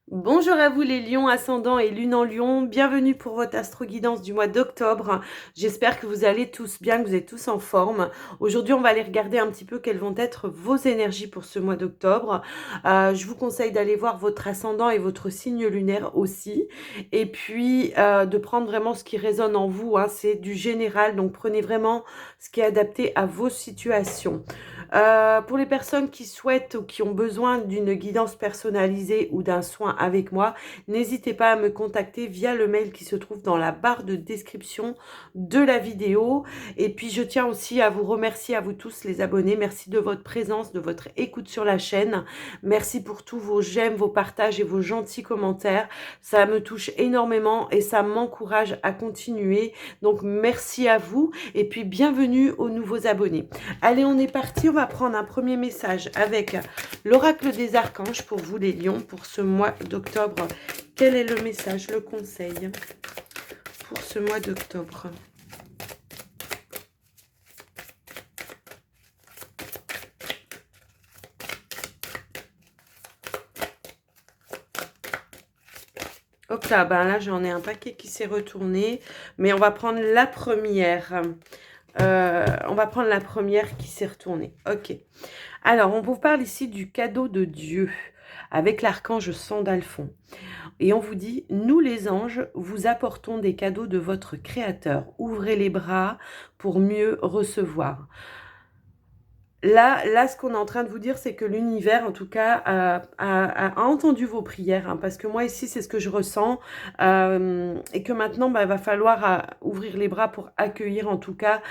Bonjour à vous les lions ascendants et lune en lion, bienvenue pour votre astro-guidance du mois d'octobre. J'espère que vous allez tous bien, que vous êtes tous en forme. Aujourd'hui on va aller regarder un petit peu quelles vont être vos énergies pour ce mois d'octobre. Je vous conseille d'aller voir votre ascendant et votre signe lunaire aussi. Et puis de prendre vraiment ce qui résonne en vous, hein. C'est du général, donc prenez vraiment ce qui est adapté à vos situations. Pour les personnes qui souhaitent ou qui ont besoin d'une guidance personnalisée ou d'un soin avec moi, n'hésitez pas à me contacter via le mail qui se trouve dans la barre de description de la vidéo. Et puis je tiens aussi à vous remercier à vous tous les abonnés. Merci de votre présence, de votre écoute sur la chaîne. Merci pour tous vos j'aime, vos partages et vos gentils commentaires. Ça me touche énormément et ça m'encourage à continuer. Donc merci à vous et puis bienvenue aux nouveaux abonnés. Allez, on est parti, on va prendre un premier message avec l'oracle des archanges pour vous les lions pour ce mois d'octobre. Quel est le message, le conseil pour ce mois d'octobre? Hop là, ben là j'en ai un paquet qui s'est retourné, mais on va prendre la première. On va prendre la première qui s'est retournée. Ok. Alors, on vous parle ici du cadeau de Dieu avec l'archange Sandalphon. Et on vous dit, nous les anges, vous apportons des cadeaux de votre Créateur. Ouvrez les bras pour mieux recevoir. Là, ce qu'on est en train de vous dire, c'est que l'univers, en tout cas, a entendu vos prières, hein, parce que moi, ici, c'est ce que je ressens, et que maintenant, il va falloir ouvrir les bras pour accueillir, en tout cas,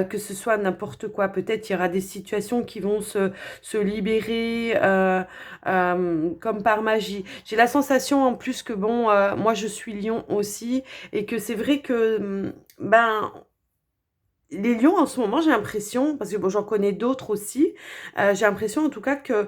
que ce soit n'importe quoi. Peut-être il y aura des situations qui vont se libérer comme par magie. J'ai la sensation, en plus, que, bon, moi, je suis lion aussi, et que c'est vrai que, les lions, en ce moment, j'ai l'impression, parce que bon, j'en connais d'autres aussi, j'ai l'impression en tout cas que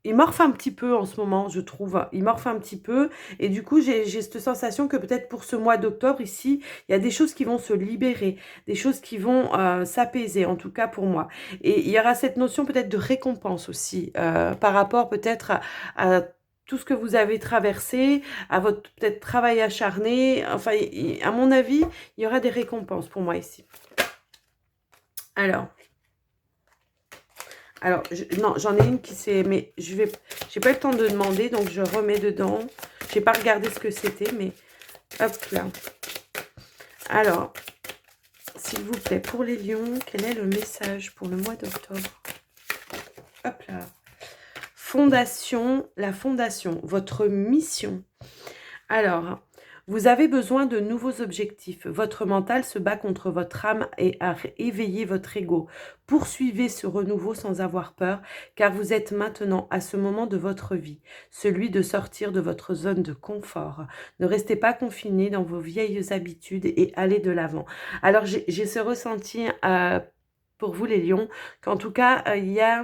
ils morfent un petit peu en ce moment, je trouve. Ils morfent un petit peu. Et du coup, j'ai cette sensation que peut-être pour ce mois d'octobre, ici, il y a des choses qui vont se libérer, des choses qui vont s'apaiser, en tout cas pour moi. Et il y aura cette notion peut-être de récompense aussi, par rapport peut-être à tout ce que vous avez traversé, à votre peut-être travail acharné. Enfin, à mon avis, il y aura des récompenses pour moi ici. Alors, non, j'en ai une qui s'est... Mais j'ai pas eu le temps de demander, donc je remets dedans. J'ai pas regardé ce que c'était, mais hop là. Alors, s'il vous plaît, pour les lions, quel est le message pour le mois d'octobre? Hop là. Fondation, la fondation, votre mission. Alors, vous avez besoin de nouveaux objectifs. Votre mental se bat contre votre âme et à éveiller votre ego. Poursuivez ce renouveau sans avoir peur, car vous êtes maintenant à ce moment de votre vie, celui de sortir de votre zone de confort. Ne restez pas confiné dans vos vieilles habitudes et allez de l'avant. Alors, j'ai ce ressenti pour vous les lions, qu'en tout cas, il y a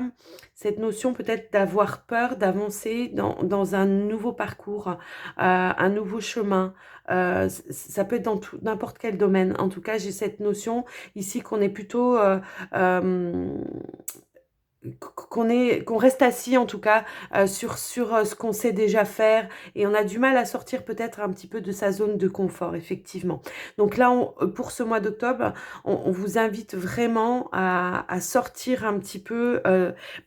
cette notion peut-être d'avoir peur d'avancer dans un nouveau parcours, un nouveau chemin. Ça peut être dans n'importe quel domaine. En tout cas, j'ai cette notion ici qu'on est plutôt... qu'on reste assis en tout cas sur ce qu'on sait déjà faire et on a du mal à sortir peut-être un petit peu de sa zone de confort, effectivement. Donc là, pour ce mois d'octobre, on vous invite vraiment à sortir un petit peu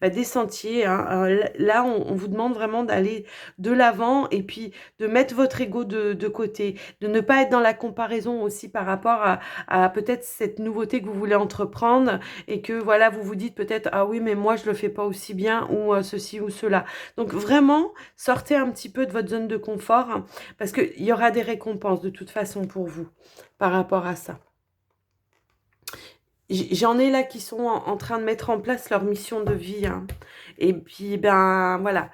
des sentiers, hein. Là, on vous demande vraiment d'aller de l'avant et puis de mettre votre ego de côté, de ne pas être dans la comparaison aussi par rapport à peut-être cette nouveauté que vous voulez entreprendre et que voilà, vous vous dites peut-être, ah oui, mais moi, je le fais pas aussi bien ou ceci ou cela. Donc vraiment, sortez un petit peu de votre zone de confort, hein, parce qu'il y aura des récompenses de toute façon pour vous par rapport à ça. J'en ai là qui sont en train de mettre en place leur mission de vie, hein. Et puis, ben voilà.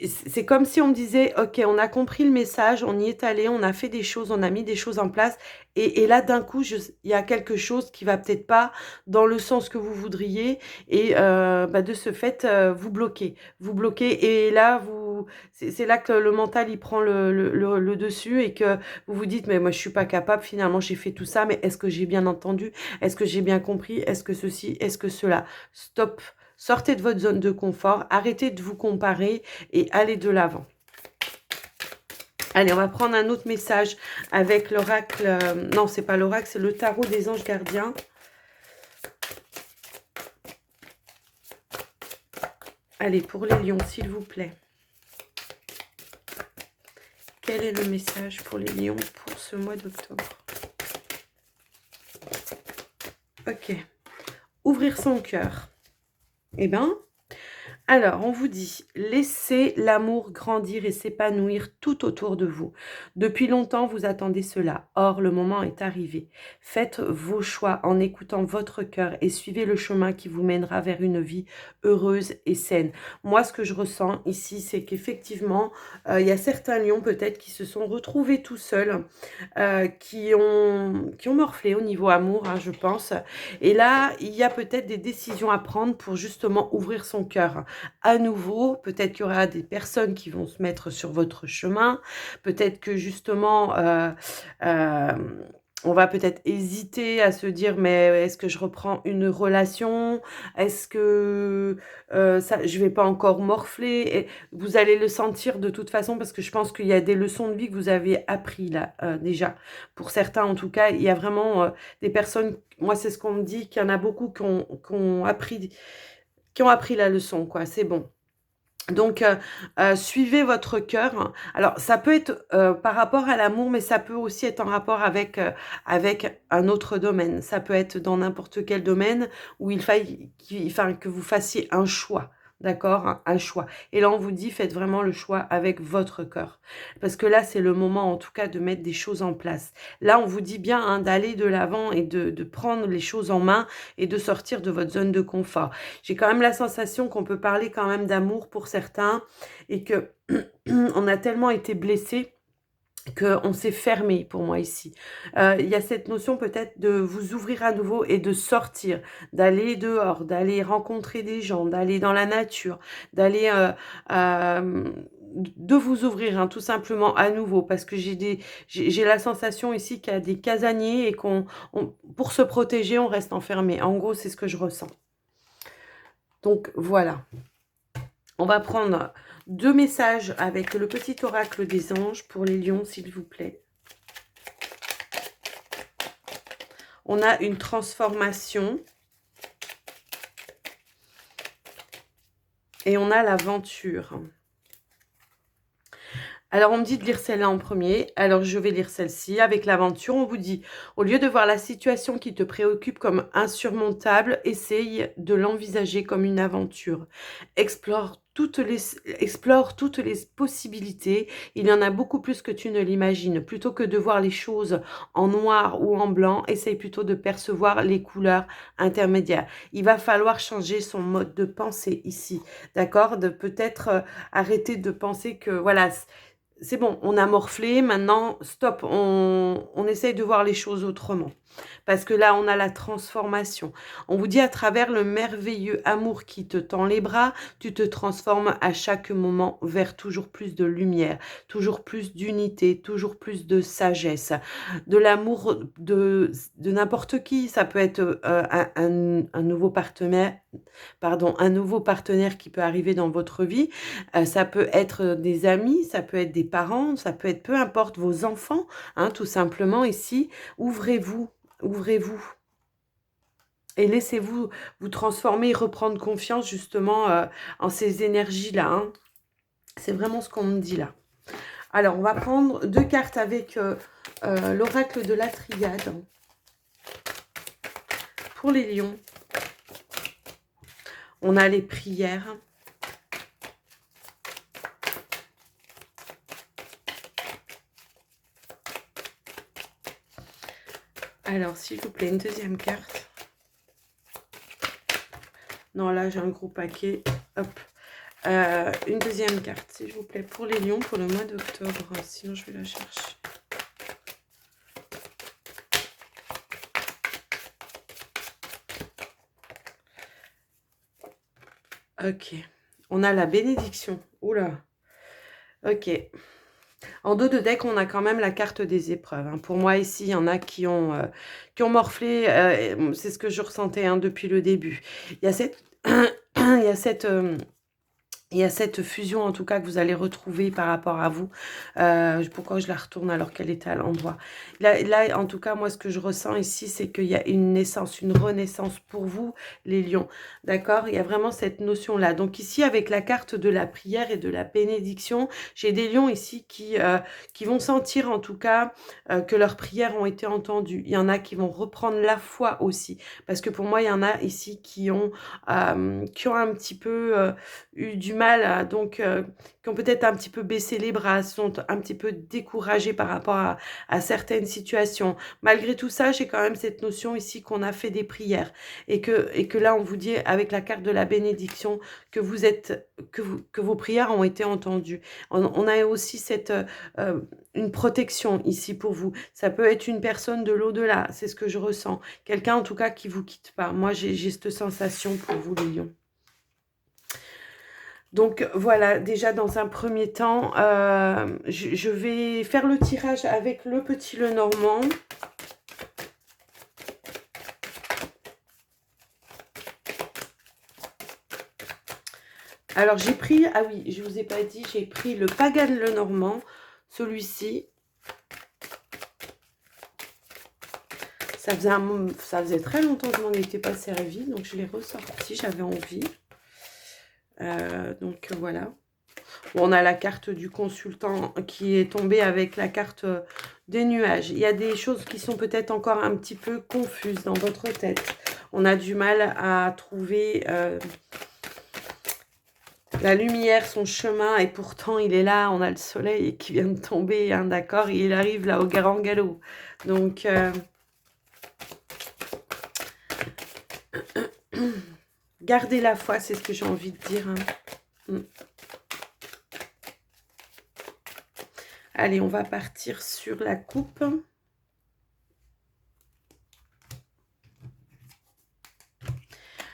C'est comme si on me disait, ok, on a compris le message, on y est allé, on a fait des choses, on a mis des choses en place. Et là, d'un coup, il y a quelque chose qui va peut-être pas dans le sens que vous voudriez. Et de ce fait, vous bloquez. Vous bloquez. Et là, c'est là que le mental, il prend le dessus et que vous vous dites, mais moi, je suis pas capable. Finalement, j'ai fait tout ça, mais est-ce que j'ai bien entendu? Est-ce que j'ai bien compris? Est-ce que ceci? Est-ce que cela? Stop. Sortez de votre zone de confort, arrêtez de vous comparer et allez de l'avant. Allez, on va prendre un autre message avec l'oracle. Non, c'est pas l'oracle, c'est le tarot des anges gardiens. Allez, pour les lions, s'il vous plaît. Quel est le message pour les lions pour ce mois d'octobre? Ok. Ouvrir son cœur. Eh bien, alors, on vous dit, laissez l'amour grandir et s'épanouir tout autour de vous. Depuis longtemps, vous attendez cela. Or, le moment est arrivé. Faites vos choix en écoutant votre cœur et suivez le chemin qui vous mènera vers une vie heureuse et saine. Moi, ce que je ressens ici, c'est qu'effectivement, il y a certains lions peut-être qui se sont retrouvés tout seuls, qui ont morflé au niveau amour, hein, je pense. Et là, il y a peut-être des décisions à prendre pour justement ouvrir son cœur à nouveau. Peut-être qu'il y aura des personnes qui vont se mettre sur votre chemin. Peut-être que justement, euh, on va peut-être hésiter à se dire, mais est-ce que je reprends une relation? Est-ce que je vais pas encore morfler? Et vous allez le sentir de toute façon parce que je pense qu'il y a des leçons de vie que vous avez appris là déjà. Pour certains, en tout cas, il y a vraiment des personnes, moi c'est ce qu'on me dit, qu'il y en a beaucoup qui ont appris la leçon, quoi. C'est bon. Donc, suivez votre cœur. Alors, ça peut être par rapport à l'amour, mais ça peut aussi être en rapport avec un autre domaine. Ça peut être dans n'importe quel domaine où il faille que vous fassiez un choix. D'accord? Un choix. Et là, on vous dit, faites vraiment le choix avec votre cœur. Parce que là, c'est le moment, en tout cas, de mettre des choses en place. Là, on vous dit bien hein, d'aller de l'avant et de prendre les choses en main et de sortir de votre zone de confort. J'ai quand même la sensation qu'on peut parler quand même d'amour pour certains et que on a tellement été blessés qu'on s'est fermé pour moi ici. Il y a cette notion peut-être de vous ouvrir à nouveau et de sortir, d'aller dehors, d'aller rencontrer des gens, d'aller dans la nature, d'aller... de vous ouvrir hein, tout simplement à nouveau parce que j'ai la sensation ici qu'il y a des casaniers et pour se protéger on reste enfermé. En gros c'est ce que je ressens. Donc voilà, on va prendre 2 messages avec le petit oracle des anges pour les lions, s'il vous plaît. On a une transformation. Et on a l'aventure. Alors, on me dit de lire celle-là en premier. Alors, je vais lire celle-ci. Avec l'aventure, on vous dit, au lieu de voir la situation qui te préoccupe comme insurmontable, essaye de l'envisager comme une aventure. Explore toutes les possibilités. Il y en a beaucoup plus que tu ne l'imagines. Plutôt que de voir les choses en noir ou en blanc, essaye plutôt de percevoir les couleurs intermédiaires. Il va falloir changer son mode de pensée ici. D'accord? De peut-être arrêter de penser que, voilà... C'est bon, on a morflé, maintenant, stop, on essaye de voir les choses autrement. Parce que là, on a la transformation. On vous dit à travers le merveilleux amour qui te tend les bras, tu te transformes à chaque moment vers toujours plus de lumière, toujours plus d'unité, toujours plus de sagesse, de l'amour de n'importe qui. Ça peut être un nouveau partenaire, un nouveau partenaire qui peut arriver dans votre vie. Ça peut être des amis, ça peut être des parents, ça peut être peu importe vos enfants, hein, tout simplement ici. Ouvrez-vous, ouvrez-vous. Et laissez-vous vous transformer et reprendre confiance justement en ces énergies-là. Hein. C'est vraiment ce qu'on me dit là. Alors, on va prendre 2 cartes avec l'oracle de la triade. Pour les lions, on a les prières. Alors, s'il vous plaît, une deuxième carte. Non, là, j'ai un gros paquet. Hop. Une deuxième carte, s'il vous plaît, pour les lions, pour le mois d'octobre. Sinon, je vais la chercher. Ok. On a la bénédiction. Oula. Ok. En dos de deck, on a quand même la carte des épreuves. Hein. Pour moi, ici, il y en a qui ont morflé. C'est ce que je ressentais hein, depuis le début. Il y a cette... il y a cette... il y a cette fusion, en tout cas, que vous allez retrouver par rapport à vous. Pourquoi je la retourne alors qu'elle était à l'endroit? Là, en tout cas, moi, ce que je ressens ici, c'est qu'il y a une naissance, une renaissance pour vous, les lions. D'accord? Il y a vraiment cette notion-là. Donc ici, avec la carte de la prière et de la bénédiction, j'ai des lions ici qui vont sentir, en tout cas, que leurs prières ont été entendues. Il y en a qui vont reprendre la foi aussi. Parce que pour moi, il y en a ici qui ont un petit peu... eu du mal, qui ont peut-être un petit peu baissé les bras, sont un petit peu découragés par rapport à certaines situations. Malgré tout ça, j'ai quand même cette notion ici qu'on a fait des prières et que là, on vous dit avec la carte de la bénédiction que que vos prières ont été entendues. On a aussi euh, une protection ici pour vous. Ça peut être une personne de l'au-delà, c'est ce que je ressens. Quelqu'un en tout cas qui vous quitte pas. Moi, j'ai cette sensation pour vous, les lions. Donc voilà, déjà dans un premier temps, je vais faire le tirage avec le petit Lenormand. Alors j'ai pris, ah oui, je ne vous ai pas dit, j'ai pris le Pagan Lenormand, celui-ci. Ça faisait très longtemps que je m'en étais pas servi, donc je l'ai ressorti, j'avais envie. Donc voilà. Bon, on a la carte du consultant qui est tombée avec la carte des nuages. Il y a des choses qui sont peut-être encore un petit peu confuses dans votre tête. On a du mal à trouver la lumière, son chemin, et pourtant il est là. On a le soleil qui vient de tomber, hein, d'accord? Il arrive là au grand galop. Donc, gardez la foi, c'est ce que j'ai envie de dire. Hein. Allez, on va partir sur la coupe.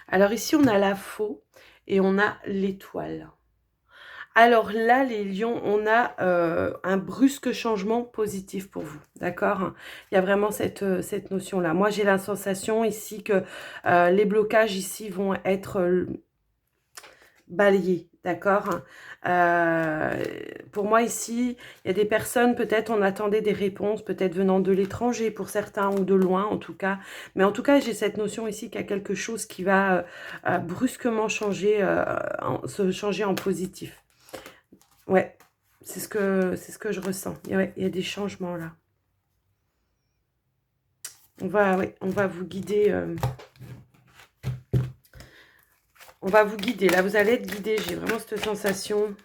Alors ici, on a la faux et on a l'étoile. Alors là, les lions, on a un brusque changement positif pour vous, d'accord? Il y a vraiment cette notion-là. Moi, j'ai la sensation ici que les blocages ici vont être balayés, d'accord? Pour moi, ici, il y a des personnes, peut-être on attendait des réponses, peut-être venant de l'étranger pour certains ou de loin en tout cas. Mais en tout cas, j'ai cette notion ici qu'il y a quelque chose qui va brusquement changer, se changer en positif. Ouais, c'est ce que je ressens. Ouais, il y a des changements là. Ouais, on va vous guider. On va vous guider. Là, vous allez être guidé. J'ai vraiment cette sensation.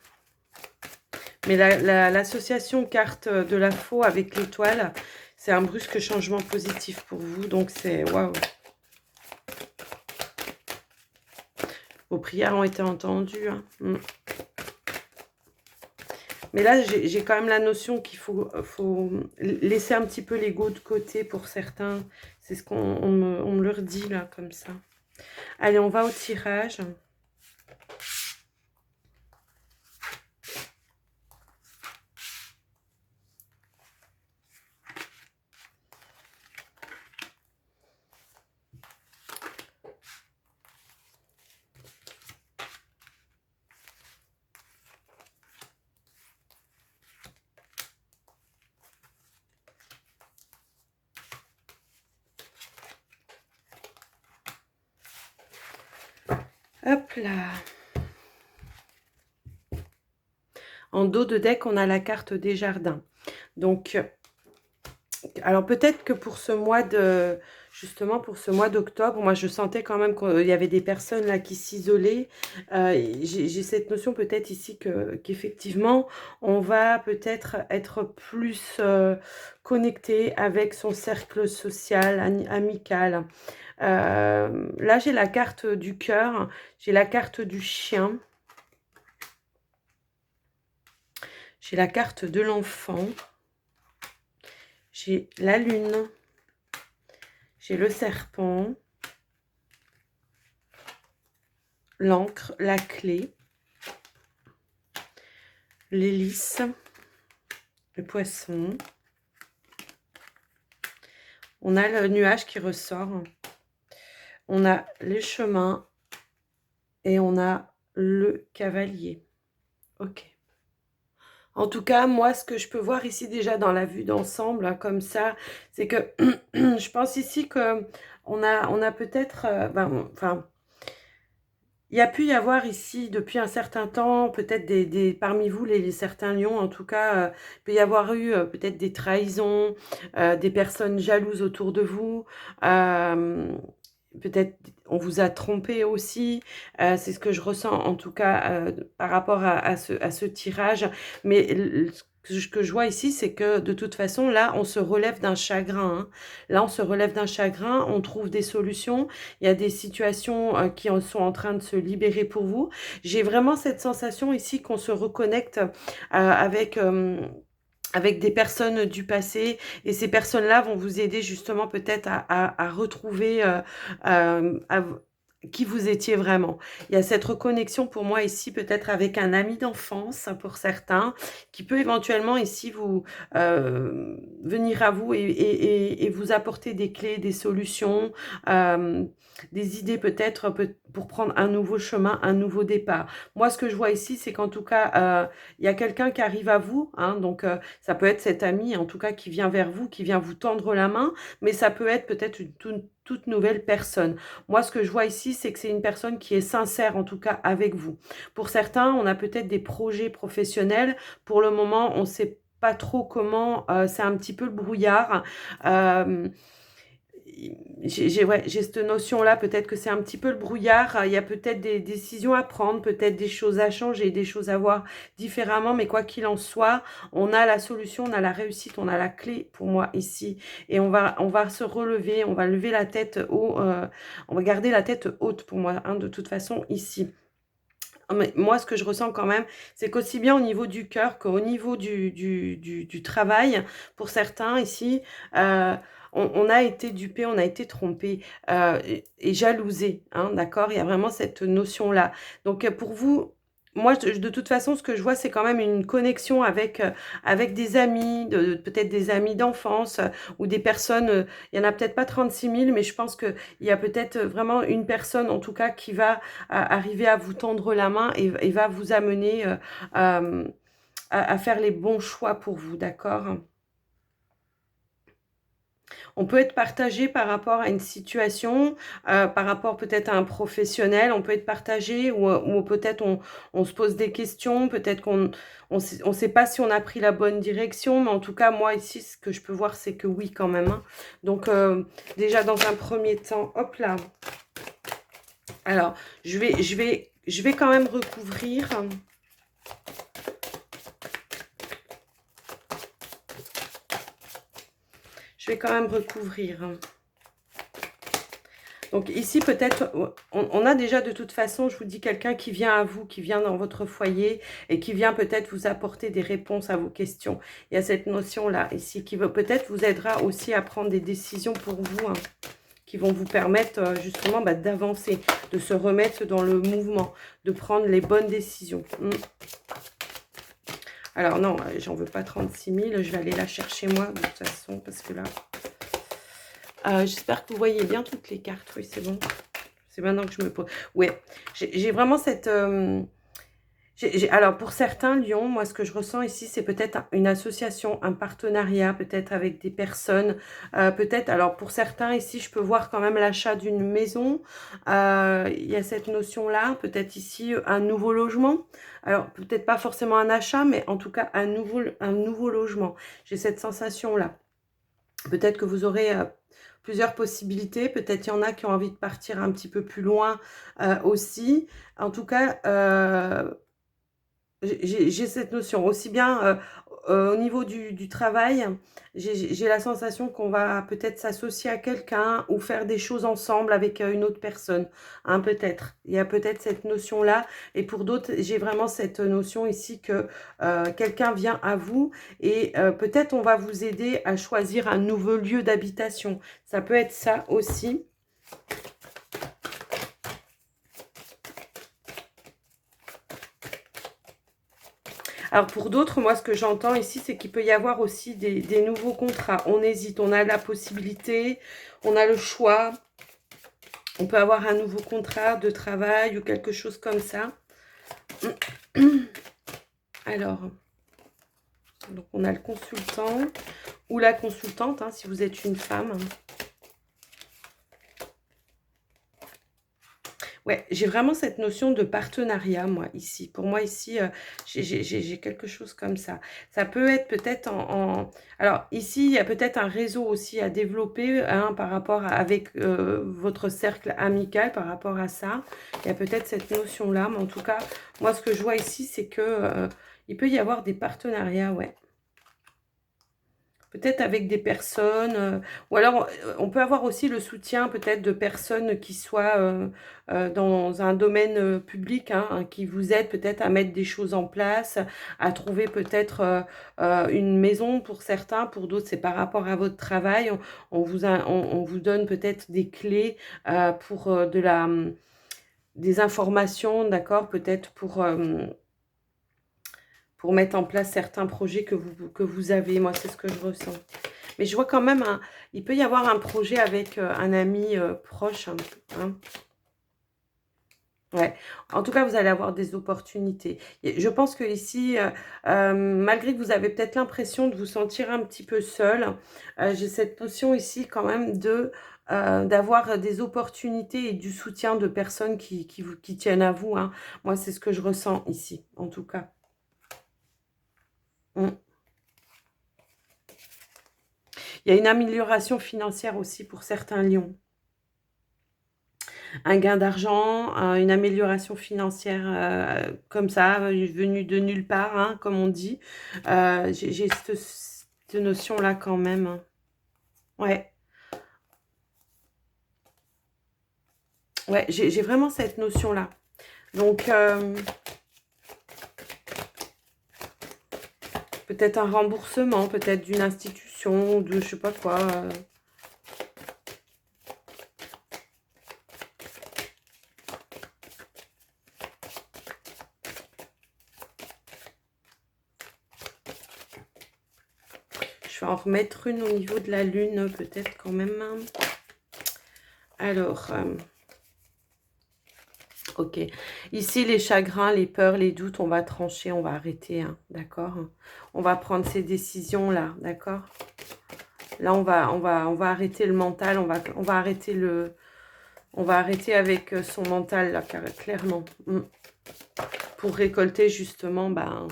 Mais l'association carte de la faux avec l'étoile, c'est un brusque changement positif pour vous. Donc, c'est waouh. Vos prières ont été entendues. Hein. Mais là, j'ai quand même la notion qu'il faut laisser un petit peu l'ego de côté pour certains. C'est ce qu'on me le redit là, comme ça. Allez, on va au tirage. Hop là. En dos de deck, on a la carte des jardins. Donc, alors peut-être que pour ce mois de... Justement, pour ce mois d'octobre, moi, je sentais quand même qu'il y avait des personnes là qui s'isolaient. J'ai cette notion peut-être ici qu'effectivement, on va peut-être être plus connecté avec son cercle social, amical. Là, j'ai la carte du cœur, j'ai la carte du chien. J'ai la carte de l'enfant. J'ai la lune. J'ai le serpent. L'encre, la clé. L'hélice. Le poisson. On a le nuage qui ressort. On a les chemins. et on a le cavalier. Ok. En tout cas, moi, ce que je peux voir ici déjà dans la vue d'ensemble, hein, comme ça, c'est que je pense ici que on a peut-être, enfin, il y a pu y avoir ici, depuis un certain temps, peut-être parmi vous, certains lions, en tout cas, il peut y avoir eu peut-être des trahisons, des personnes jalouses autour de vous, euh, peut-être on vous a trompé aussi, c'est ce que je ressens en tout cas par rapport à ce tirage. Mais ce que je vois ici, c'est que de toute façon, là, on se relève d'un chagrin, hein. Là, on se relève d'un chagrin, on trouve des solutions. Il y a des situations qui sont en train de se libérer pour vous. J'ai vraiment cette sensation ici qu'on se reconnecte avec... avec des personnes du passé, et ces personnes-là vont vous aider justement peut-être à retrouver qui vous étiez vraiment. Il y a cette reconnexion pour moi ici peut-être avec un ami d'enfance pour certains, qui peut éventuellement ici vous venir à vous et vous apporter des clés, des solutions, euh, des idées peut-être pour prendre un nouveau chemin, un nouveau départ. Moi, ce que je vois ici, c'est qu'en tout cas, il y a quelqu'un qui arrive à vous, hein, donc ça peut être cet ami, en tout cas, qui vient vers vous, qui vient vous tendre la main, mais ça peut être peut-être une toute nouvelle personne. Moi, ce que je vois ici, c'est que c'est une personne qui est sincère, en tout cas, avec vous. Pour certains, on a peut-être des projets professionnels. Pour le moment, on ne sait pas trop comment, c'est un petit peu le brouillard. Euh, j'ai cette notion-là, peut-être que c'est un petit peu le brouillard, il y a peut-être des décisions à prendre, peut-être des choses à changer, des choses à voir différemment, mais quoi qu'il en soit, on a la solution, on a la réussite, on a la clé pour moi ici, et on va se relever, on va lever la tête haut, on va garder la tête haute pour moi, hein, de toute façon ici. Mais moi, ce que je ressens quand même, c'est qu'aussi bien au niveau du cœur qu'au niveau du travail, pour certains ici, euh, on a été dupé, on a été trompé et jalousé, hein, d'accord? Il y a vraiment cette notion-là. Donc pour vous, moi, de toute façon, ce que je vois, c'est quand même une connexion avec des amis, peut-être des amis d'enfance ou des personnes, il n'y en a peut-être pas 36 000, mais je pense qu'il y a peut-être vraiment une personne, en tout cas, qui va arriver à vous tendre la main et va vous amener à faire les bons choix pour vous, d'accord? On peut être partagé par rapport à une situation, par rapport peut-être à un professionnel, on peut être partagé ou peut-être on se pose des questions, peut-être on sait pas si on a pris la bonne direction, mais en tout cas, moi ici, ce que je peux voir, c'est que oui quand même, hein. Donc, déjà dans un premier temps, hop là. Alors, je vais quand même recouvrir. Je vais quand même recouvrir. Donc ici, peut-être, on a déjà de toute façon, je vous dis, quelqu'un qui vient à vous, qui vient dans votre foyer et qui vient peut-être vous apporter des réponses à vos questions. Il y a cette notion-là ici qui peut-être vous aidera aussi à prendre des décisions pour vous, hein, qui vont vous permettre justement d'avancer, de se remettre dans le mouvement, de prendre les bonnes décisions. Alors non, j'en veux pas 36 000, je vais aller la chercher moi de toute façon, parce que là... j'espère que vous voyez bien toutes les cartes. Oui, c'est bon. C'est maintenant que je me pose. Ouais, j'ai vraiment cette... alors, pour certains lions, moi, ce que je ressens ici, c'est peut-être une association, un partenariat, peut-être avec des personnes. Peut-être, alors, pour certains, ici, je peux voir quand même l'achat d'une maison. Il y a cette notion-là. Peut-être ici, un nouveau logement. Alors, peut-être pas forcément un achat, mais en tout cas, un nouveau logement. J'ai cette sensation-là. Peut-être que vous aurez plusieurs possibilités. Peut-être il y en a qui ont envie de partir un petit peu plus loin aussi. En tout cas, j'ai cette notion. Aussi bien au niveau du travail, j'ai la sensation qu'on va peut-être s'associer à quelqu'un ou faire des choses ensemble avec une autre personne. Hein, peut-être. Il y a peut-être cette notion-là. Et pour d'autres, j'ai vraiment cette notion ici que quelqu'un vient à vous et peut-être on va vous aider à choisir un nouveau lieu d'habitation. Ça peut être ça aussi. Alors pour d'autres, moi ce que j'entends ici, c'est qu'il peut y avoir aussi des nouveaux contrats. On hésite, on a la possibilité, on a le choix. On peut avoir un nouveau contrat de travail ou quelque chose comme ça. Alors, donc on a le consultant ou la consultante, hein, si vous êtes une femme. Ouais, j'ai vraiment cette notion de partenariat, moi, ici. Pour moi, ici, j'ai quelque chose comme ça. Ça peut être peut-être Alors, ici, il y a peut-être un réseau aussi à développer, hein, par rapport avec votre cercle amical, par rapport à ça. Il y a peut-être cette notion-là, mais en tout cas, moi, ce que je vois ici, c'est que il peut y avoir des partenariats, ouais. Peut-être avec des personnes, ou alors on peut avoir aussi le soutien peut-être de personnes qui soient dans un domaine public, hein, qui vous aident peut-être à mettre des choses en place, à trouver peut-être une maison pour certains, pour d'autres c'est par rapport à votre travail. On vous donne peut-être des clés pour des informations, d'accord, peut-être pour mettre en place certains projets que vous avez. Moi, c'est ce que je ressens. Mais je vois quand même, il peut y avoir un projet avec un ami proche. Hein. Ouais. En tout cas, vous allez avoir des opportunités. Et je pense que ici, malgré que vous avez peut-être l'impression de vous sentir un petit peu seul, j'ai cette notion ici quand même d'avoir des opportunités et du soutien de personnes qui tiennent à vous. Hein. Moi, c'est ce que je ressens ici, en tout cas. Mm. Il y a une amélioration financière aussi pour certains lions. Un gain d'argent, une amélioration financière comme ça, venue de nulle part, hein, comme on dit. J'ai cette notion-là quand même. Hein. Ouais, ouais, j'ai vraiment cette notion-là. Donc, peut-être un remboursement, peut-être d'une institution, de je sais pas quoi. Je vais en remettre une au niveau de la lune, peut-être quand même. Hein. Alors, ok. Ici, les chagrins, les peurs, les doutes, on va trancher, on va arrêter, hein, d'accord? On va prendre ces décisions-là, d'accord? Là, on va arrêter le mental, on va arrêter avec son mental, là, clairement. Pour récolter, justement, ben,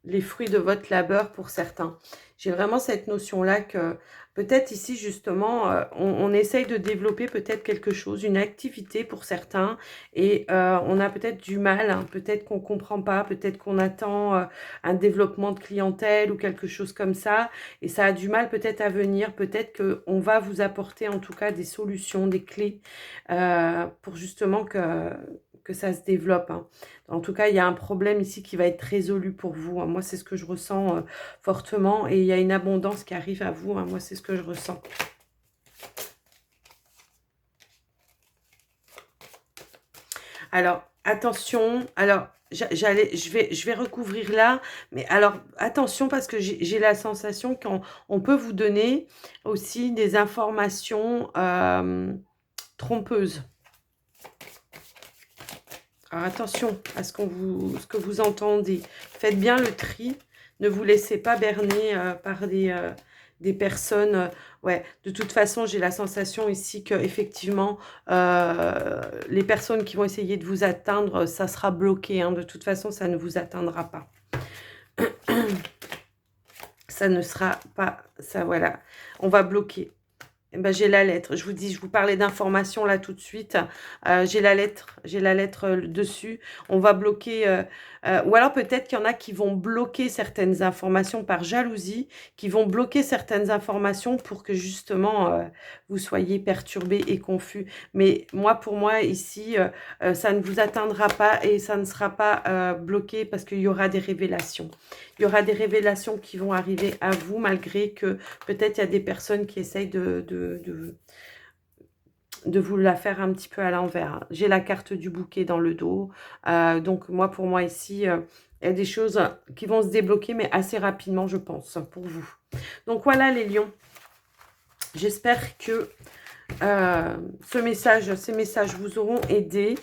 les fruits de votre labeur pour certains. J'ai vraiment cette notion-là que peut-être ici, justement, on essaye de développer peut-être quelque chose, une activité pour certains, et on a peut-être du mal, hein, peut-être qu'on ne comprend pas, peut-être qu'on attend un développement de clientèle ou quelque chose comme ça, et ça a du mal peut-être à venir, peut-être qu'on va vous apporter en tout cas des solutions, des clés pour justement que ça se développe. Hein. En tout cas, il y a un problème ici qui va être résolu pour vous. Hein. Moi, c'est ce que je ressens fortement. Et il y a une abondance qui arrive à vous. Hein. Moi, c'est ce que je ressens. Alors, attention. Alors, je vais recouvrir là. Mais alors, attention parce que j'ai la sensation qu'on peut vous donner aussi des informations trompeuses. Alors attention à ce que vous entendez. Faites bien le tri. Ne vous laissez pas berner par des personnes. Ouais, de toute façon, j'ai la sensation ici que effectivement, les personnes qui vont essayer de vous atteindre, ça sera bloqué. Hein. De toute façon, ça ne vous atteindra pas. Ça ne sera pas... Ça, voilà. On va bloquer. Eh ben, j'ai la lettre. Je vous dis, je vous parlais d'informations là tout de suite. J'ai la lettre dessus. On va bloquer. Ou alors peut-être qu'il y en a qui vont bloquer certaines informations par jalousie, qui vont bloquer certaines informations pour que justement vous soyez perturbés et confus. Mais moi, pour moi, ici, ça ne vous atteindra pas et ça ne sera pas bloqué parce qu'il y aura des révélations. Il y aura des révélations qui vont arriver à vous malgré que peut-être il y a des personnes qui essayent de vous la faire un petit peu à l'envers. J'ai la carte du bouquet dans le dos. Donc, moi, pour moi, ici, il y a des choses qui vont se débloquer, mais assez rapidement, je pense, pour vous. Donc, voilà les lions. J'espère que Ces messages vous auront aidé.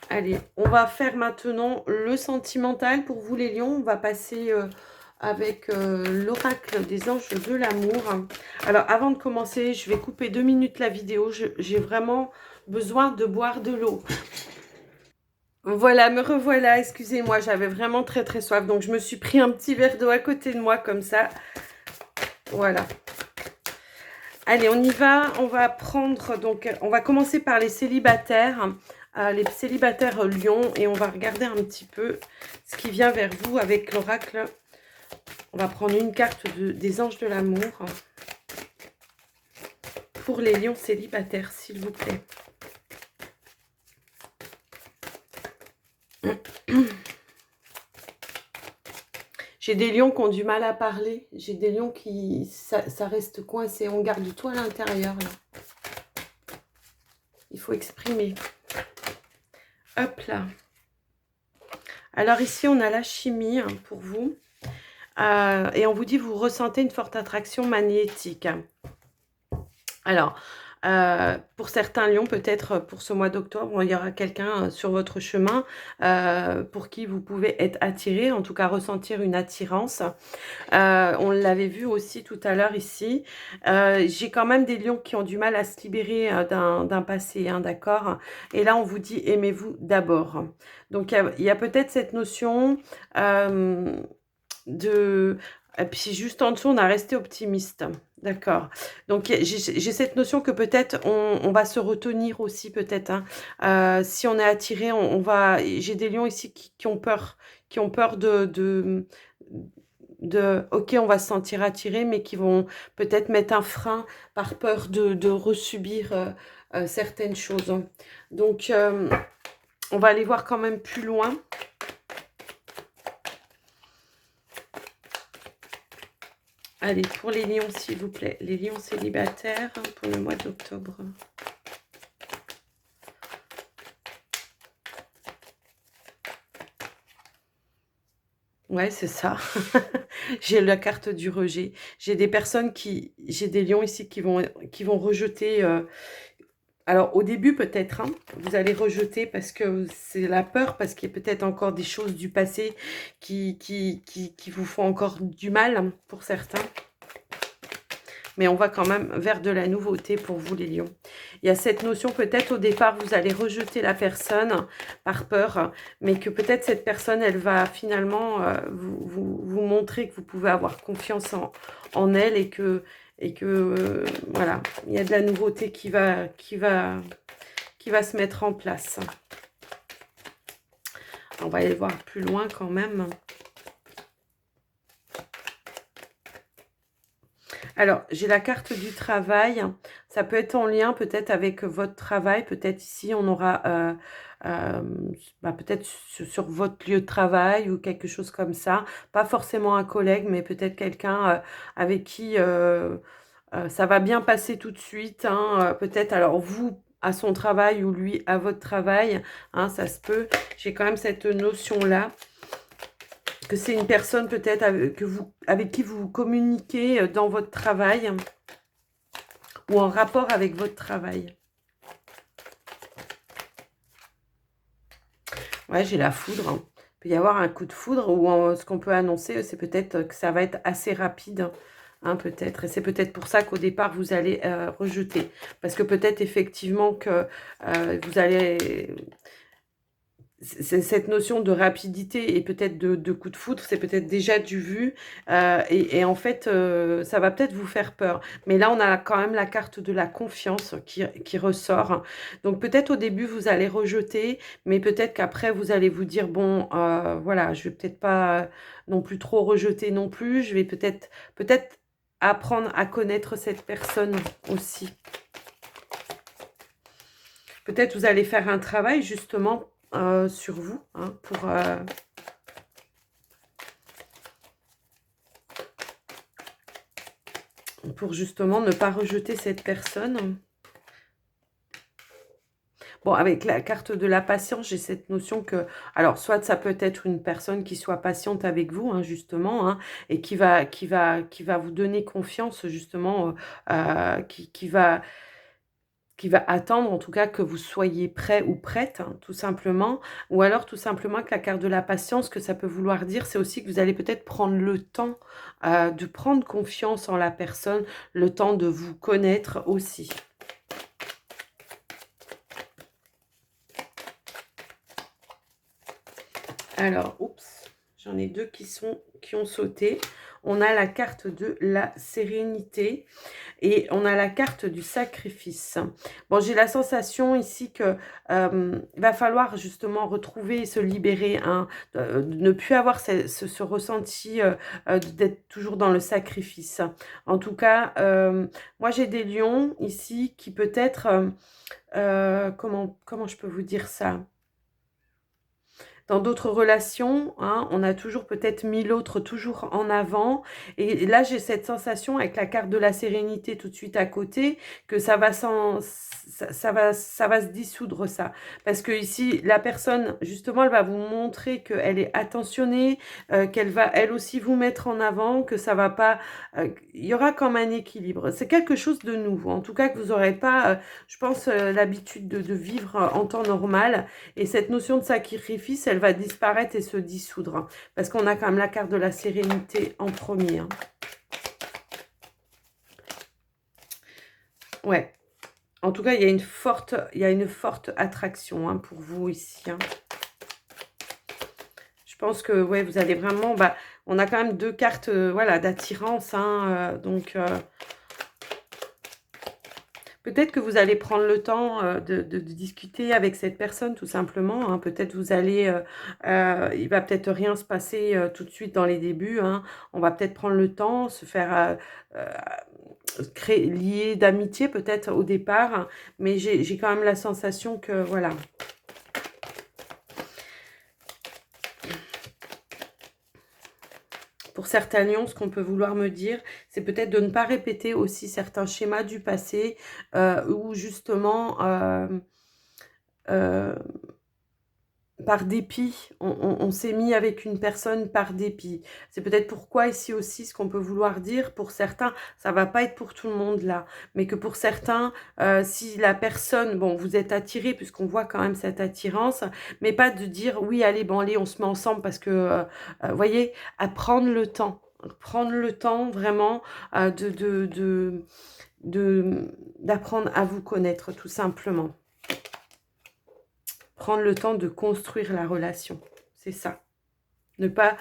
Allez, on va faire maintenant le sentimental pour vous les lions. On va passer avec l'oracle des anges de l'amour. Alors, avant de commencer, je vais couper 2 minutes la vidéo. J'ai vraiment besoin de boire de l'eau. Voilà, me revoilà. Excusez-moi, j'avais vraiment très très soif. Donc, je me suis pris un petit verre d'eau à côté de moi comme ça. Voilà. Allez, on y va. On va prendre, donc, on va commencer par les célibataires. Les célibataires lions. Et on va regarder un petit peu ce qui vient vers vous avec l'oracle. On va prendre une carte des anges de l'amour. Pour les lions célibataires, s'il vous plaît. J'ai des lions qui ont du mal à parler. J'ai des lions qui... Ça reste coincé. On garde tout à l'intérieur, là. Il faut exprimer. Hop là. Alors ici, on a la chimie hein, pour vous. Et on vous dit, vous ressentez une forte attraction magnétique. Alors, pour certains lions, peut-être pour ce mois d'octobre, il y aura quelqu'un sur votre chemin pour qui vous pouvez être attiré, en tout cas ressentir une attirance. On l'avait vu aussi tout à l'heure ici. J'ai quand même des lions qui ont du mal à se libérer d'un passé, hein, d'accord? Et là, on vous dit, aimez-vous d'abord. Donc, il y a peut-être cette notion de... Et puis, juste en dessous, on a resté optimiste. D'accord. Donc, j'ai cette notion que peut-être on va se retenir aussi, peut-être. Hein. Si on est attiré, on va... J'ai des lions ici qui ont peur. Qui ont peur ok, on va se sentir attiré, mais qui vont peut-être mettre un frein par peur de resubir certaines choses. Donc, on va aller voir quand même plus loin. Allez, pour les lions, s'il vous plaît. Les lions célibataires pour le mois d'octobre. Ouais, c'est ça. J'ai la carte du rejet. J'ai des personnes qui... J'ai des lions ici qui vont rejeter... Alors, au début, peut-être, hein, vous allez rejeter parce que c'est la peur, parce qu'il y a peut-être encore des choses du passé qui vous font encore du mal hein, pour certains. Mais on va quand même vers de la nouveauté pour vous, les lions. Il y a cette notion, peut-être au départ, vous allez rejeter la personne par peur, mais que peut-être cette personne, elle va finalement vous montrer que vous pouvez avoir confiance en elle et que voilà, il y a de la nouveauté qui va se mettre en place. On va aller voir plus loin quand même. Alors, j'ai la carte du travail. Ça peut être en lien peut-être avec votre travail. Peut-être ici, on aura peut-être sur votre lieu de travail ou quelque chose comme ça. Pas forcément un collègue, mais peut-être quelqu'un avec qui ça va bien passer tout de suite. Hein. Peut-être, alors vous à son travail ou lui à votre travail. Hein, ça se peut. J'ai quand même cette notion-là. Que c'est une personne peut-être avec qui vous communiquez dans votre travail ou en rapport avec votre travail. Ouais, j'ai la foudre. Hein. Il peut y avoir un coup de foudre ou ce qu'on peut annoncer, c'est peut-être que ça va être assez rapide. Hein, peut-être. Et c'est peut-être pour ça qu'au départ, vous allez rejeter. Parce que peut-être effectivement que vous allez... Cette notion de rapidité et peut-être de coup de foudre, c'est peut-être déjà du vu. Et en fait, ça va peut-être vous faire peur. Mais là, on a quand même la carte de la confiance qui ressort. Donc peut-être au début, vous allez rejeter, mais peut-être qu'après, vous allez vous dire, bon, voilà, je vais peut-être pas non plus trop rejeter non plus. Je vais peut-être apprendre à connaître cette personne aussi. Peut-être vous allez faire un travail justement sur vous, hein, pour justement ne pas rejeter cette personne. Bon, avec la carte de la patience, j'ai cette notion que, alors, soit ça peut être une personne qui soit patiente avec vous, hein, justement, hein, et qui va vous donner confiance, justement, qui va attendre, en tout cas, que vous soyez prêt ou prête, hein, tout simplement. Ou alors, tout simplement, que la carte de la patience, que ça peut vouloir dire, c'est aussi que vous allez peut-être prendre le temps de prendre confiance en la personne, le temps de vous connaître aussi. Alors, oups, j'en ai deux qui ont sauté. On a la carte de la sérénité et on a la carte du sacrifice. Bon, j'ai la sensation ici que va falloir justement retrouver et se libérer, hein, ne plus avoir ce ressenti d'être toujours dans le sacrifice. En tout cas, moi j'ai des lions ici qui peut-être, comment je peux vous dire ça? Dans d'autres relations, hein, on a toujours peut-être mis l'autre toujours en avant. Et là, j'ai cette sensation avec la carte de la sérénité tout de suite à côté, que ça va se dissoudre ça. Parce que ici, la personne, justement, elle va vous montrer qu'elle est attentionnée, qu'elle va elle aussi vous mettre en avant, que ça va pas... il y aura comme un équilibre. C'est quelque chose de nouveau. En tout cas, que vous n'aurez pas, je pense, l'habitude de vivre en temps normal. Et cette notion de sacrifice, elle va disparaître et se dissoudre. Hein, parce qu'on a quand même la carte de la sérénité en premier. Hein. Ouais. En tout cas, il y a une forte attraction, hein, pour vous ici. Hein. Je pense que ouais, vous allez vraiment... Bah, on a quand même deux cartes voilà, d'attirance. Hein, donc... peut-être que vous allez prendre le temps de discuter avec cette personne, tout simplement. Hein. Peut-être vous allez... il va peut-être rien se passer tout de suite dans les débuts. Hein. On va peut-être prendre le temps, se faire lier d'amitié peut-être au départ. Hein. Mais j'ai quand même la sensation que, voilà... Pour certains lions, ce qu'on peut vouloir me dire, c'est peut-être de ne pas répéter aussi certains schémas du passé où justement, euh, par dépit, on s'est mis avec une personne par dépit. C'est peut-être pourquoi ici aussi, ce qu'on peut vouloir dire, pour certains, ça va pas être pour tout le monde là, mais que pour certains, si la personne, bon, vous êtes attiré, puisqu'on voit quand même cette attirance, mais pas de dire, oui, allez, bon, allez, on se met ensemble, parce que, voyez, à prendre le temps. Prendre le temps vraiment d'apprendre à vous connaître, tout simplement. Prendre le temps de construire la relation, c'est ça. Ne pas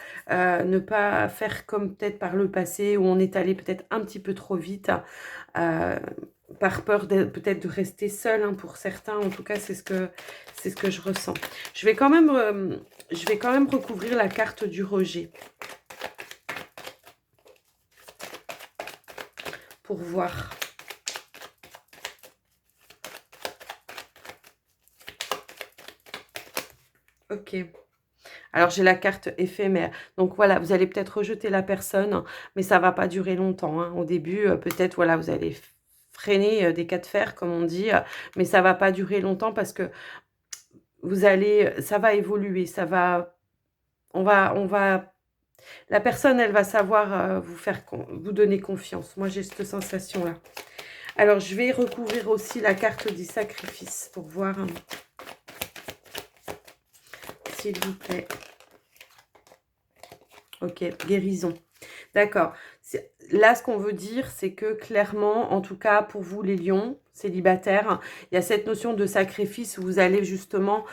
faire comme peut-être par le passé, où on est allé peut-être un petit peu trop vite, par peur peut-être de rester seul, hein, pour certains. En tout cas, c'est ce que je ressens. Je vais quand même recouvrir la carte du rejet. Pour voir. Ok. Alors, j'ai la carte éphémère. Donc, voilà, vous allez peut-être rejeter la personne, mais ça ne va pas durer longtemps. Hein. Au début, peut-être, voilà, vous allez freiner des cas de fer, comme on dit, mais ça ne va pas durer longtemps parce que ça va évoluer, la personne, elle va savoir vous donner confiance. Moi, j'ai cette sensation-là. Alors, je vais recouvrir aussi la carte du sacrifice pour voir... s'il vous plaît. Ok, guérison. D'accord. Là, ce qu'on veut dire, c'est que clairement, en tout cas pour vous les lions célibataires, il y a cette notion de sacrifice où vous allez justement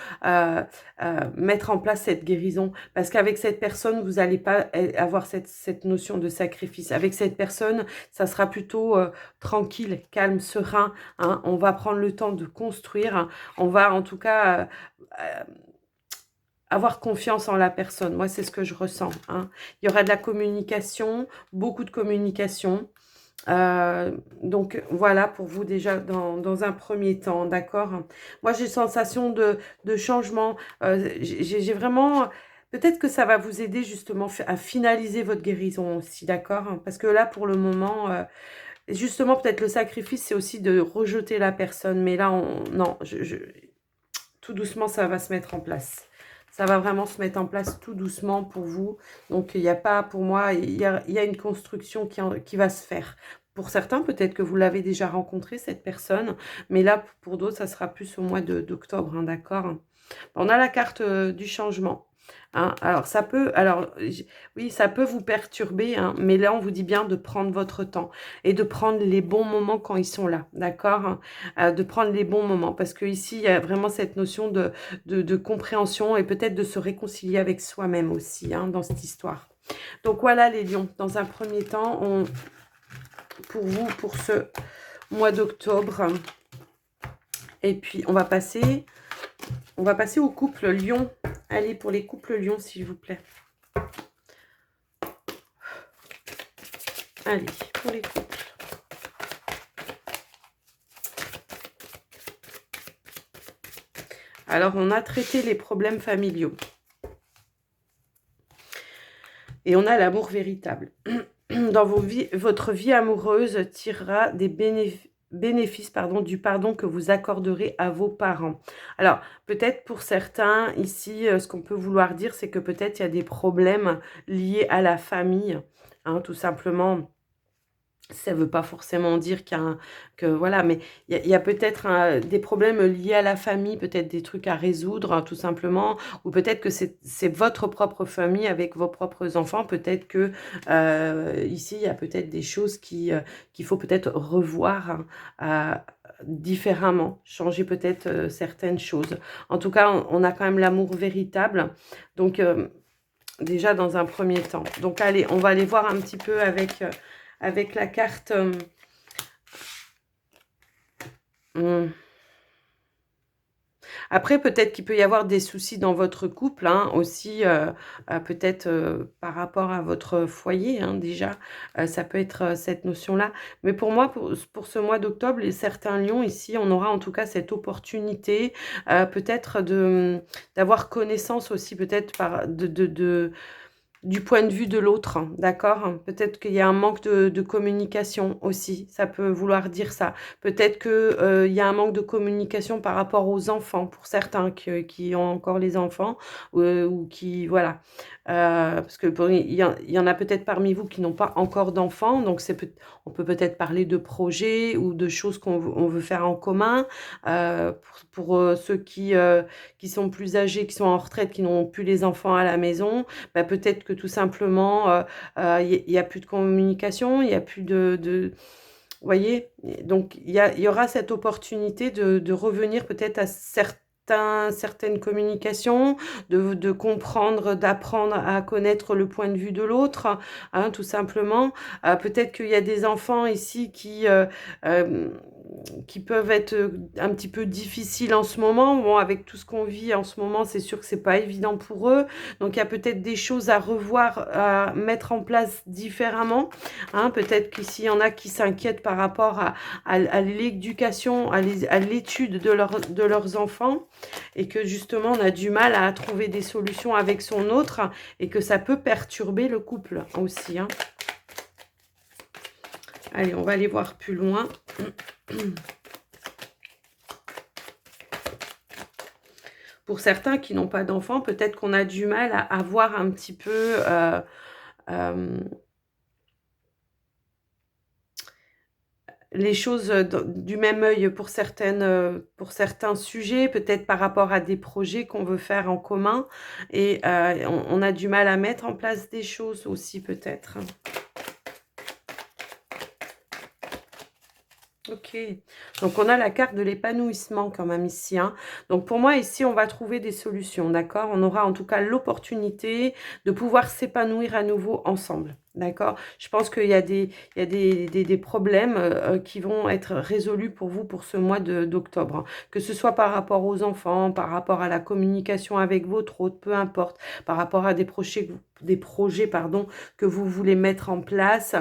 mettre en place cette guérison. Parce qu'avec cette personne, vous n'allez pas avoir cette notion de sacrifice. Avec cette personne, ça sera plutôt tranquille, calme, serein. Hein. On va prendre le temps de construire. On va en tout cas... avoir confiance en la personne. Moi, c'est ce que je ressens. Hein. Il y aura de la communication, beaucoup de communication. Donc, voilà pour vous déjà dans un premier temps, d'accord? Moi, j'ai sensation de changement. J'ai vraiment... Peut-être que ça va vous aider justement à finaliser votre guérison aussi, d'accord? Parce que là, pour le moment... justement, peut-être le sacrifice, c'est aussi de rejeter la personne. Mais là, non, tout doucement, ça va se mettre en place. Ça va vraiment se mettre en place tout doucement pour vous. Donc, il n'y a pas, pour moi, il y a une construction qui va se faire. Pour certains, peut-être que vous l'avez déjà rencontré, cette personne. Mais là, pour d'autres, ça sera plus au mois d'octobre, hein, d'accord? On a la carte du changement. Hein. Alors, oui, ça peut vous perturber, hein, mais là, on vous dit bien de prendre votre temps et de prendre les bons moments quand ils sont là, d'accord? De prendre les bons moments, parce que ici, il y a vraiment cette notion de compréhension et peut-être de se réconcilier avec soi-même aussi, hein, dans cette histoire. Donc, voilà les lions. Dans un premier temps, pour vous, pour ce mois d'octobre, et puis on va passer au couple lion. Allez, pour les couples lions, s'il vous plaît. Allez, pour les couples. Alors, on a traité les problèmes familiaux. Et on a l'amour véritable. Dans votre vie amoureuse tirera des bénéfices du pardon que vous accorderez à vos parents. Alors, peut-être pour certains, ici, ce qu'on peut vouloir dire, c'est que peut-être il y a des problèmes liés à la famille, hein, tout simplement. Ça ne veut pas forcément dire voilà, mais il y a peut-être des problèmes liés à la famille, peut-être des trucs à résoudre, hein, tout simplement, ou peut-être que c'est votre propre famille avec vos propres enfants, peut-être que ici, il y a peut-être des choses qu'il faut peut-être revoir différemment, changer peut-être certaines choses. En tout cas, on a quand même l'amour véritable, donc déjà dans un premier temps. Donc allez, on va aller voir un petit peu avec la carte. Après, peut-être qu'il peut y avoir des soucis dans votre couple, hein, aussi, peut-être par rapport à votre foyer, hein, déjà. Ça peut être cette notion-là. Mais pour moi, pour ce mois d'octobre, certains lions, ici, on aura en tout cas cette opportunité, peut-être d'avoir connaissance aussi, peut-être du point de vue de l'autre, hein, d'accord? Peut-être qu'il y a un manque de communication aussi, ça peut vouloir dire ça. Peut-être qu'il y a un manque de communication par rapport aux enfants, pour certains qui ont encore les enfants, ou qui, voilà. Parce que il y en a peut-être parmi vous qui n'ont pas encore d'enfants, donc on peut peut-être parler de projets ou de choses on veut faire en commun. Pour ceux qui sont plus âgés, qui sont en retraite, qui n'ont plus les enfants à la maison, bah, peut-être que tout simplement, il y a plus de communication, il y a plus vous voyez? Donc il y aura cette opportunité de revenir peut-être à certaines communications, de comprendre, d'apprendre à connaître le point de vue de l'autre, hein, tout simplement. Peut-être qu'il y a des enfants ici qui peuvent être un petit peu difficiles en ce moment. Bon, avec tout ce qu'on vit en ce moment, c'est sûr que c'est pas évident pour eux. Donc, il y a peut-être des choses à revoir, à mettre en place différemment. Hein. Peut-être qu'ici, il y en a qui s'inquiètent par rapport à l'éducation, à l'étude de leurs enfants, et que justement, on a du mal à trouver des solutions avec son autre, et que ça peut perturber le couple aussi. Hein. Allez, on va aller voir plus loin. Pour certains qui n'ont pas d'enfants, peut-être qu'on a du mal à voir un petit peu les choses du même œil pour certains sujets, peut-être par rapport à des projets qu'on veut faire en commun. Et on a du mal à mettre en place des choses aussi, peut-être. Ok, donc on a la carte de l'épanouissement quand même ici. Hein. Donc pour moi ici, on va trouver des solutions, d'accord? On aura en tout cas l'opportunité de pouvoir s'épanouir à nouveau ensemble, d'accord? Je pense qu'il y a des problèmes qui vont être résolus pour vous pour ce mois d'octobre. Hein. Que ce soit par rapport aux enfants, par rapport à la communication avec votre hôte, peu importe, par rapport à des projets que vous voulez mettre en place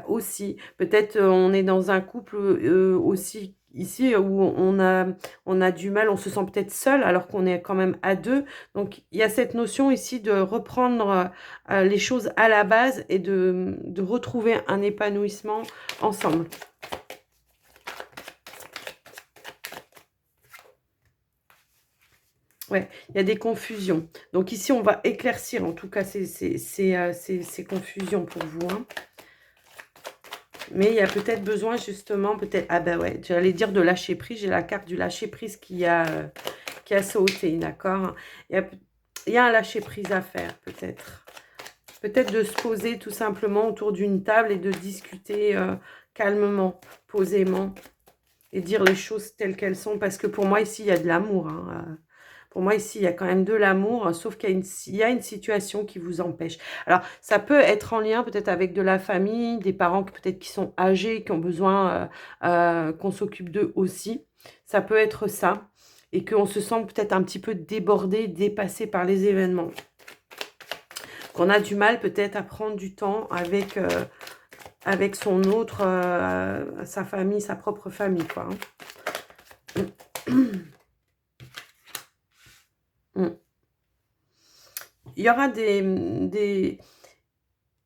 aussi. Peut-être on est dans un couple aussi ici où on a du mal, on se sent peut-être seul alors qu'on est quand même à deux. Donc il y a cette notion ici de reprendre les choses à la base et de retrouver un épanouissement ensemble. Ouais, il y a des confusions. Donc ici, on va éclaircir en tout cas ces confusions pour vous, hein. Mais il y a peut-être besoin justement, peut-être... Ah ben ouais, j'allais dire de lâcher prise. J'ai la carte du lâcher prise qui a sauté, d'accord? Il y a, il y a un lâcher prise à faire peut-être. Peut-être de se poser tout simplement autour d'une table et de discuter calmement, posément. Et dire les choses telles qu'elles sont. Parce que pour moi, ici, il y a de l'amour, hein. Pour moi, ici, il y a quand même de l'amour, sauf qu'il y a une situation qui vous empêche. Alors, ça peut être en lien peut-être avec de la famille, des parents peut-être qui sont âgés, qui ont besoin qu'on s'occupe d'eux aussi. Ça peut être ça. Et qu'on se sent peut-être un petit peu débordé, dépassé par les événements. Qu'on a du mal peut-être à prendre du temps avec son autre, sa famille, sa propre famille, quoi, hein. Il y aura il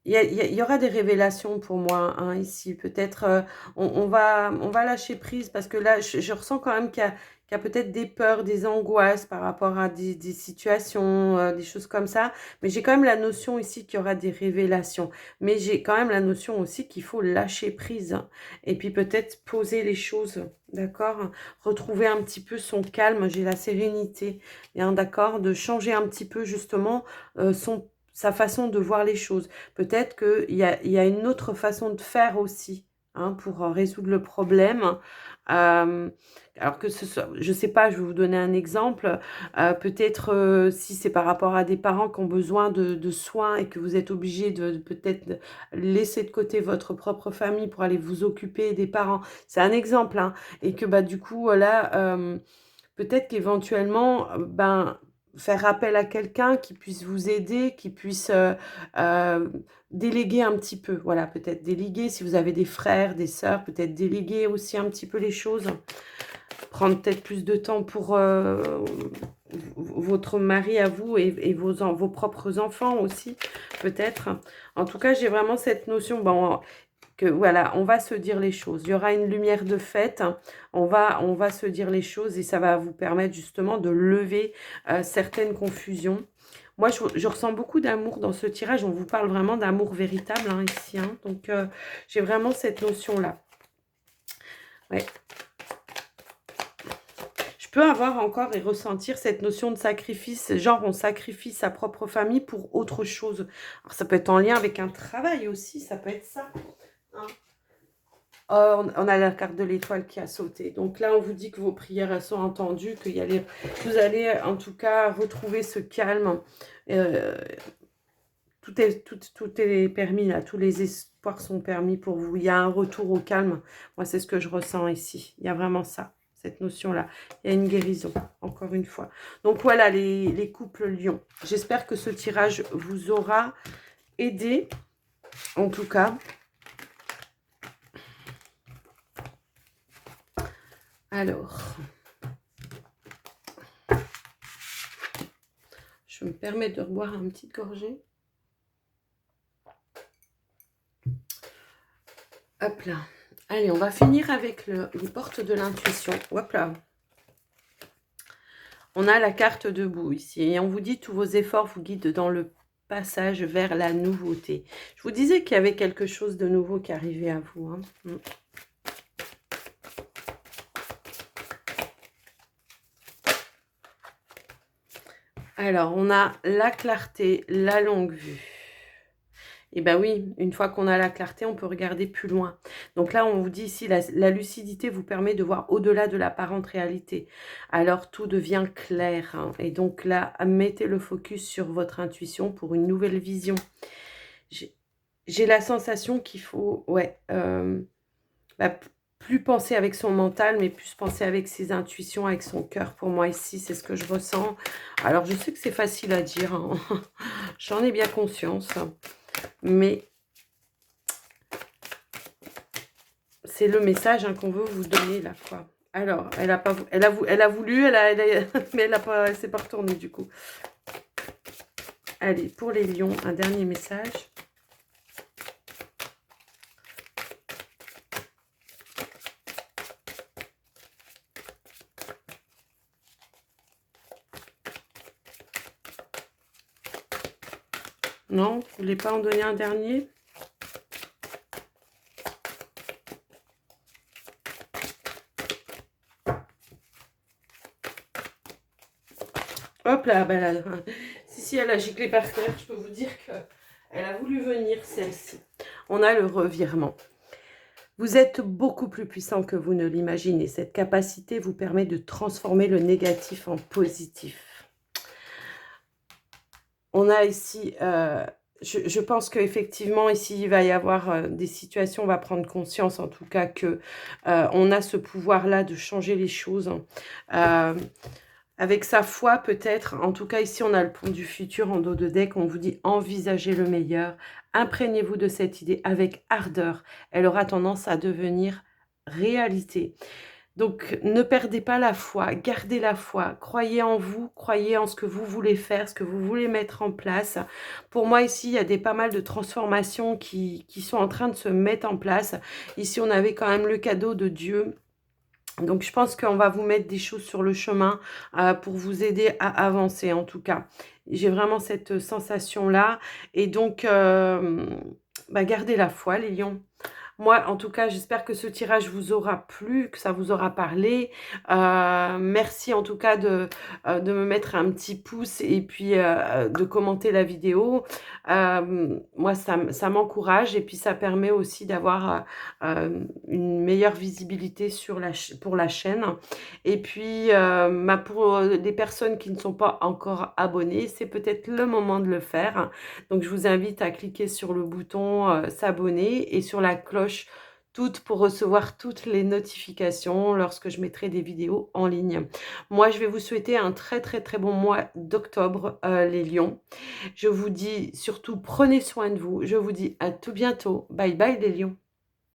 y aura des révélations pour moi, hein, ici. Peut-être on va lâcher prise parce que là, je ressens quand même qu'il y a peut-être des peurs, des angoisses par rapport à des situations, des choses comme ça. Mais j'ai quand même la notion ici qu'il y aura des révélations. Mais j'ai quand même la notion aussi qu'il faut lâcher prise, hein. Et puis peut-être poser les choses, d'accord? Retrouver un petit peu son calme, j'ai la sérénité, hein, d'accord? De changer un petit peu justement sa façon de voir les choses. Peut-être qu'il y a une autre façon de faire aussi, hein, pour résoudre le problème. Euh, alors que ce soit, je sais pas, je vais vous donner un exemple. Peut-être si c'est par rapport à des parents qui ont besoin de soins et que vous êtes obligé de peut-être laisser de côté votre propre famille pour aller vous occuper des parents. C'est un exemple, hein. Et que bah, du coup, là, peut-être qu'éventuellement, ben, faire appel à quelqu'un qui puisse vous aider, qui puisse euh, déléguer un petit peu. Voilà, peut-être déléguer si vous avez des frères, des sœurs, peut-être déléguer aussi un petit peu les choses. Prendre peut-être plus de temps pour votre mari à vous et vos propres enfants aussi, peut-être. En tout cas, j'ai vraiment cette notion. Bon, que voilà, on va se dire les choses. Il y aura une lumière de fête. On va se dire les choses et ça va vous permettre justement de lever certaines confusions. Moi, je ressens beaucoup d'amour dans ce tirage. On vous parle vraiment d'amour véritable, hein, ici, hein. Donc, j'ai vraiment cette notion-là. Ouais. Je peux avoir encore et ressentir cette notion de sacrifice. Genre, on sacrifie sa propre famille pour autre chose. Alors, ça peut être en lien avec un travail aussi. Ça peut être ça, hein. On a la carte de l'étoile qui a sauté. Donc là, on vous dit que vos prières elles sont entendues, vous allez en tout cas retrouver ce calme. Euh, tout est permis là, tous les espoirs sont permis pour vous. Il y a un retour au calme. Moi, c'est ce que je ressens ici. Il y a vraiment ça, cette notion-là. Il y a une guérison, encore une fois. Donc voilà, les couples lions. J'espère que ce tirage vous aura aidé, en tout cas. Alors, je me permets de reboire une petite gorgée. Hop là. Allez, on va finir avec les portes de l'intuition. Hop là. On a la carte debout ici. Et on vous dit tous vos efforts vous guident dans le passage vers la nouveauté. Je vous disais qu'il y avait quelque chose de nouveau qui arrivait à vous, hein. Alors, on a la clarté, la longue vue. Et bien oui, une fois qu'on a la clarté, on peut regarder plus loin. Donc là, on vous dit ici, la lucidité vous permet de voir au-delà de l'apparente réalité. Alors tout devient clair, hein. Et donc là, mettez le focus sur votre intuition pour une nouvelle vision. J'ai la sensation qu'il faut, ouais, bah, plus penser avec son mental, mais plus penser avec ses intuitions, avec son cœur. Pour moi ici, c'est ce que je ressens. Alors je sais que c'est facile à dire, hein. J'en ai bien conscience. Mais c'est le message, hein, qu'on veut vous donner là, quoi. Alors, elle a voulu, mais elle s'est pas retournée du coup. Allez, pour les lions, un dernier message. Non, vous voulez pas en donner un dernier? Hop là, bah là, si, elle a giclé par terre, je peux vous dire qu'elle a voulu venir, celle-ci. On a le revirement. Vous êtes beaucoup plus puissant que vous ne l'imaginez. Cette capacité vous permet de transformer le négatif en positif. On a ici, je pense qu'effectivement, ici, il va y avoir des situations, on va prendre conscience en tout cas que on a ce pouvoir-là de changer les choses. Avec sa foi peut-être, en tout cas ici on a le pont du futur en dos de deck, on vous dit envisagez le meilleur, imprégnez-vous de cette idée avec ardeur, elle aura tendance à devenir réalité. Donc ne perdez pas la foi, gardez la foi, croyez en vous, croyez en ce que vous voulez faire, ce que vous voulez mettre en place. Pour moi ici il y a pas mal de transformations qui sont en train de se mettre en place. Ici on avait quand même le cadeau de Dieu. Donc, je pense qu'on va vous mettre des choses sur le chemin pour vous aider à avancer, en tout cas. J'ai vraiment cette sensation-là. Et donc, bah, gardez la foi, les lions. Moi, en tout cas, j'espère que ce tirage vous aura plu, que ça vous aura parlé. Merci en tout cas de me mettre un petit pouce et puis de commenter la vidéo. Moi, ça m'encourage et puis ça permet aussi d'avoir une meilleure visibilité pour la chaîne. Et puis, bah, pour les personnes qui ne sont pas encore abonnées, c'est peut-être le moment de le faire. Donc, je vous invite à cliquer sur le bouton s'abonner et sur la cloche toutes pour recevoir toutes les notifications lorsque je mettrai des vidéos en ligne. Moi, je vais vous souhaiter un très très très bon mois d'octobre, les lions. Je vous dis surtout, prenez soin de vous. Je vous dis à tout bientôt. Bye bye les lions.